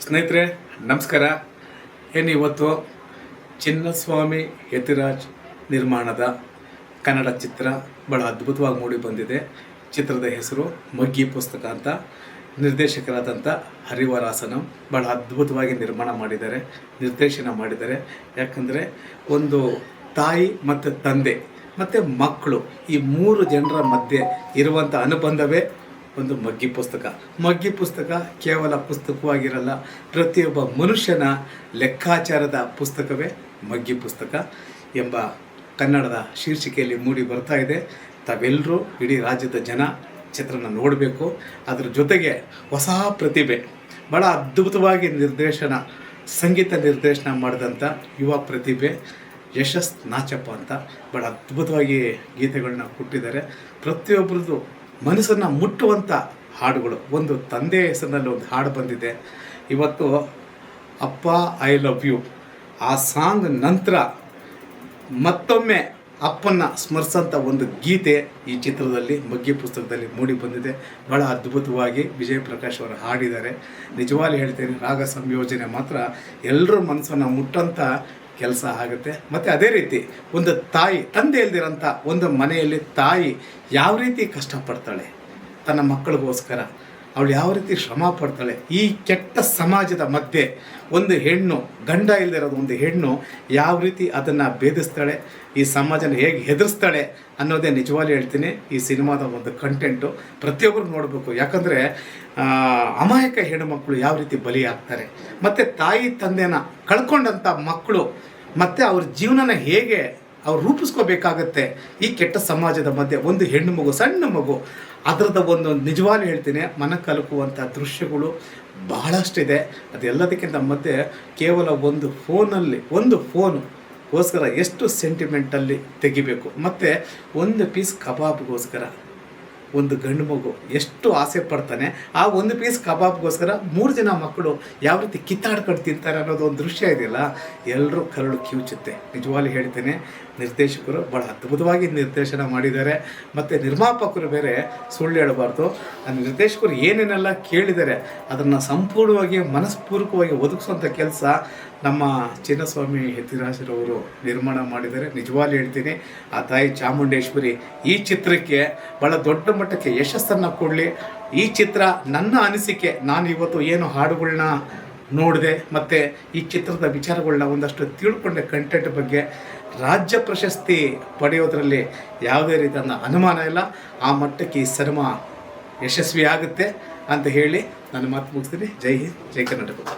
ಸ್ನೇಹಿತರೆ ನಮಸ್ಕಾರ. ಇವತ್ತು ಚಿನ್ನಸ್ವಾಮಿ ಯತಿರಾಜ್ ನಿರ್ಮಾಣದ ಕನ್ನಡ ಚಿತ್ರ ಭಾಳ ಅದ್ಭುತವಾಗಿ ಮೂಡಿ ಬಂದಿದೆ. ಚಿತ್ರದ ಹೆಸರು ಮಗ್ಗಿ ಪುಸ್ತಕ ಅಂತ. ನಿರ್ದೇಶಕರಾದಂಥ ಹರಿವರಾಸನಂ ಭಾಳ ಅದ್ಭುತವಾಗಿ ನಿರ್ಮಾಣ ಮಾಡಿದ್ದಾರೆ, ನಿರ್ದೇಶನ ಮಾಡಿದ್ದಾರೆ. ಯಾಕಂದರೆ ಒಂದು ತಾಯಿ ಮತ್ತು ತಂದೆ ಮತ್ತು ಮಕ್ಕಳು, ಈ ಮೂರು ಜನರ ಮಧ್ಯೆ ಇರುವಂಥ ಅನುಬಂಧವೇ ಒಂದು ಮಗ್ಗಿ ಪುಸ್ತಕ. ಮಗ್ಗಿ ಪುಸ್ತಕ ಕೇವಲ ಪುಸ್ತಕವಾಗಿರಲ್ಲ, ಪ್ರತಿಯೊಬ್ಬ ಮನುಷ್ಯನ ಲೆಕ್ಕಾಚಾರದ ಪುಸ್ತಕವೇ ಮಗ್ಗಿ ಪುಸ್ತಕ ಎಂಬ ಕನ್ನಡದ ಶೀರ್ಷಿಕೆಯಲ್ಲಿ ಮೂಡಿ ಬರ್ತಾ ಇದೆ. ತಾವೆಲ್ಲರೂ ಇಡೀ ರಾಜ್ಯದ ಜನ ಚಿತ್ರನ ನೋಡಬೇಕು. ಅದರ ಜೊತೆಗೆ ಹೊಸ ಪ್ರತಿಭೆ, ಭಾಳ ಅದ್ಭುತವಾಗಿ ಸಂಗೀತ ನಿರ್ದೇಶನ ಮಾಡಿದಂಥ ಯುವ ಪ್ರತಿಭೆ ಯಶಸ್ ನಾಚಪ್ಪ ಅಂತ ಭಾಳ ಅದ್ಭುತವಾಗಿ ಗೀತೆಗಳನ್ನ ಕೊಟ್ಟಿದ್ದಾರೆ. ಪ್ರತಿಯೊಬ್ಬರದ್ದು ಮನಸ್ಸನ್ನು ಮುಟ್ಟುವಂಥ ಹಾಡುಗಳು. ಒಂದು ತಂದೆ ಹೆಸರಿನಲ್ಲಿ ಒಂದು ಹಾಡು ಬಂದಿದೆ ಇವತ್ತು, ಅಪ್ಪ ಐ ಲವ್ ಯು. ಆ ಸಾಂಗ್ ನಂತರ ಮತ್ತೊಮ್ಮೆ ಅಪ್ಪನ ಸ್ಮರಿಸೋಂಥ ಒಂದು ಗೀತೆ ಈ ಚಿತ್ರದಲ್ಲಿ ಮಗ್ಗಿ ಪುಸ್ತಕದಲ್ಲಿ ಮೂಡಿ ಬಂದಿದೆ. ಭಾಳ ಅದ್ಭುತವಾಗಿ ವಿಜಯ್ ಪ್ರಕಾಶ್ ಅವರು ಹಾಡಿದ್ದಾರೆ. ನಿಜವಾಗ್ಲೂ ಹೇಳ್ತೇನೆ, ರಾಗ ಸಂಯೋಜನೆ ಮಾತ್ರ ಎಲ್ಲರ ಮನಸ್ಸನ್ನು ಮುಟ್ಟಂಥ ಕೆಲಸ ಆಗುತ್ತೆ. ಮತ್ತು ಅದೇ ರೀತಿ ಒಂದು ತಾಯಿ, ತಂದೆ ಇಲ್ದಿರೋಂಥ ಒಂದು ಮನೆಯಲ್ಲಿ ತಾಯಿ ಯಾವ ರೀತಿ ಕಷ್ಟಪಡ್ತಾಳೆ ತನ್ನ ಮಕ್ಕಳಿಗೋಸ್ಕರ, ಅವಳು ಯಾವ ರೀತಿ ಶ್ರಮ ಪಡ್ತಾಳೆ. ಈ ಕೆಟ್ಟ ಸಮಾಜದ ಮಧ್ಯೆ ಒಂದು ಹೆಣ್ಣು, ಗಂಡ ಇಲ್ದಿರೋದು ಒಂದು ಹೆಣ್ಣು ಯಾವ ರೀತಿ ಅದನ್ನು ಭೇದಿಸ್ತಾಳೆ, ಈ ಸಮಾಜನ ಹೇಗೆ ಹೆದರಿಸ್ತಾಳೆ ಅನ್ನೋದೇ ನಿಜವಾಗ್ಲೂ ಹೇಳ್ತೀನಿ ಈ ಸಿನಿಮಾದ ಒಂದು ಕಂಟೆಂಟು. ಪ್ರತಿಯೊಬ್ಬರು ನೋಡಬೇಕು. ಯಾಕಂದರೆ ಅಮಾಯಕ ಹೆಣ್ಣುಮಕ್ಕಳು ಯಾವ ರೀತಿ ಬಲಿಯಾಗ್ತಾರೆ, ಮತ್ತು ತಾಯಿ ತಂದೆನ ಕಳ್ಕೊಂಡಂಥ ಮಕ್ಕಳು ಮತ್ತು ಅವ್ರ ಜೀವನನ ಹೇಗೆ ಅವ್ರು ರೂಪಿಸ್ಕೋಬೇಕಾಗತ್ತೆ ಈ ಕೆಟ್ಟ ಸಮಾಜದ ಮಧ್ಯೆ. ಒಂದು ಹೆಣ್ಣು ಮಗು, ಸಣ್ಣ ಮಗು, ಅದರದ ಒಂದು ನಿಜವಾಗ್ಲೂ ಹೇಳ್ತೀನಿ ಮನ ಕಲಕುವಂಥ ದೃಶ್ಯಗಳು ಬಹಳಷ್ಟಿದೆ. ಅದೆಲ್ಲದಕ್ಕಿಂತ ಮಧ್ಯೆ ಕೇವಲ ಒಂದು ಫೋನ್ಗೋಸ್ಕರ ಎಷ್ಟು ಸೆಂಟಿಮೆಂಟಲ್ಲಿ ತೆಗಿಬೇಕು, ಮತ್ತು ಒಂದು ಪೀಸ್ ಕಬಾಬ್ಗೋಸ್ಕರ ಒಂದು ಗಂಡು ಮಗು ಎಷ್ಟು ಆಸೆ ಪಡ್ತಾನೆ. ಆ ಒಂದು ಪೀಸ್ ಕಬಾಬ್ಗೋಸ್ಕರ 3 ಜನ ಮಕ್ಕಳು ಯಾವ ರೀತಿ ಕಿತ್ತಾಡ್ಕೊಂಡು ತಿಂತಾರೆ ಅನ್ನೋದು ಒಂದು ದೃಶ್ಯ ಇದೆಯಲ್ಲ, ಎಲ್ಲರೂ ಕರಳು ಕಿವುಚುತ್ತೆ. ನಿಜವಾಗ್ಲೂ ಹೇಳ್ತೇನೆ, ನಿರ್ದೇಶಕರು ಭಾಳ ಅದ್ಭುತವಾಗಿ ನಿರ್ದೇಶನ ಮಾಡಿದ್ದಾರೆ. ಮತ್ತು ನಿರ್ಮಾಪಕರು ಬೇರೆ ಸುಳ್ಳು ಹೇಳಬಾರ್ದು. ಆ ನಿರ್ದೇಶಕರು ಏನೇನೆಲ್ಲ ಕೇಳಿದ್ದಾರೆ ಅದನ್ನು ಸಂಪೂರ್ಣವಾಗಿ ಮನಸ್ಪೂರ್ವಕವಾಗಿ ಒದಗಿಸುವಂಥ ಕೆಲಸ ನಮ್ಮ ಚಿನ್ನಸ್ವಾಮಿ ಯತಿರಾಜರವರು ನಿರ್ಮಾಣ ಮಾಡಿದ್ದಾರೆ. ನಿಜವಾಗ್ಲೂ ಹೇಳ್ತೀನಿ, ಆ ತಾಯಿ ಚಾಮುಂಡೇಶ್ವರಿ ಈ ಚಿತ್ರಕ್ಕೆ ಭಾಳ ದೊಡ್ಡ ಮಟ್ಟಕ್ಕೆ ಯಶಸ್ಸನ್ನು ಕೊಡಲಿ. ಈ ಚಿತ್ರ ನನ್ನ ಅನಿಸಿಕೆ, ನಾನು ಇವತ್ತು ಏನು ಹಾಡುಗಳನ್ನ ನೋಡಿದೆ ಮತ್ತು ಈ ಚಿತ್ರದ ವಿಚಾರಗಳನ್ನ ಒಂದಷ್ಟು ತಿಳ್ಕೊಂಡೆ, ಕಂಟೆಂಟ್ ಬಗ್ಗೆ ರಾಜ್ಯ ಪ್ರಶಸ್ತಿ ಪಡೆಯೋದ್ರಲ್ಲಿ ಯಾವುದೇ ರೀತಿಯ ಅನುಮಾನ ಇಲ್ಲ. ಆ ಮಟ್ಟಕ್ಕೆ ಈ ಸಿನಿಮಾ ಯಶಸ್ವಿ ಆಗುತ್ತೆ ಅಂತ ಹೇಳಿ ನನ್ನ ಮಾತು ಮುಗಿಸ್ತೀನಿ. ಜೈ ಹಿಂದ್, ಜೈ ಕರ್ನಾಟಕ.